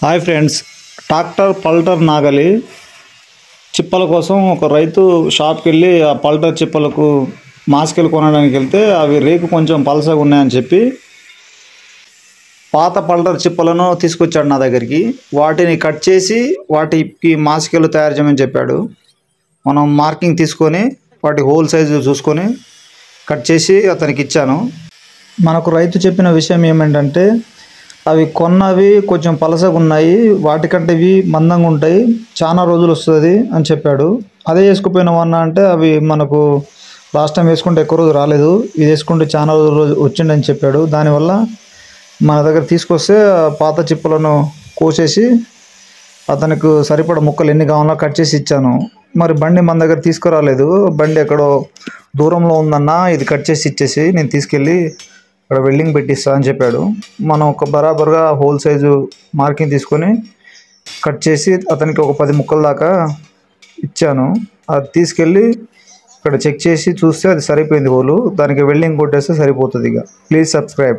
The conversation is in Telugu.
హాయ్ ఫ్రెండ్స్, ట్రాక్టర్ పల్టర్ నాగలి చిప్పల కోసం ఒక రైతు షాప్కి వెళ్ళి ఆ పల్టర్ చిప్పలకు మాస్కెలు కొనడానికి వెళ్తే అవి రేకు కొంచెం పలసగా ఉన్నాయని చెప్పి పాత పల్టర్ చిప్పలను తీసుకొచ్చాడు నా దగ్గరికి. వాటిని కట్ చేసి వాటికి మాస్కెలు తయారు చేయమని చెప్పాడు. మనం మార్కింగ్ తీసుకొని వాటి హోల్ సైజు చూసుకొని కట్ చేసి అతనికి ఇచ్చాను. మనకు రైతు చెప్పిన విషయం ఏమిటంటే, అవి కొన్నవి కొంచెం పలసగా ఉన్నాయి, వాటికంటే ఇవి మందంగా ఉంటాయి, చాలా రోజులు వస్తుంది అని చెప్పాడు. అదే వేసుకుపోయినామన్నా అంటే అవి మనకు లాస్ట్ టైం వేసుకుంటే ఎక్కువ రోజు రాలేదు, ఇది వేసుకుంటే చాలా రోజు వచ్చిందని చెప్పాడు. దానివల్ల మన దగ్గర తీసుకొస్తే పాత చిప్పలను కోసేసి అతనికి సరిపడ ముక్కలు ఎన్ని కావాలో కట్ చేసి ఇచ్చాను. మరి బండి మన దగ్గర తీసుకురాలేదు, బండి ఎక్కడో దూరంలో ఉందన్న, ఇది కట్ చేసి ఇచ్చేసి నేను తీసుకెళ్ళి ఇక్కడ వెల్డింగ్ పెట్టిస్తా అని చెప్పాడు. మనం ఒక బరాబర్గా హోల్ సైజు మార్కింగ్ తీసుకొని కట్ చేసి అతనికి ఒక 10 ముక్కల దాకా ఇచ్చాను. అది తీసుకెళ్ళి ఇక్కడ చెక్ చేసి చూస్తే అది సరిపోయింది హోలు. దానికి వెల్డింగ్ కొట్టేస్తే సరిపోతుంది. ఇక ప్లీజ్ సబ్స్క్రైబ్.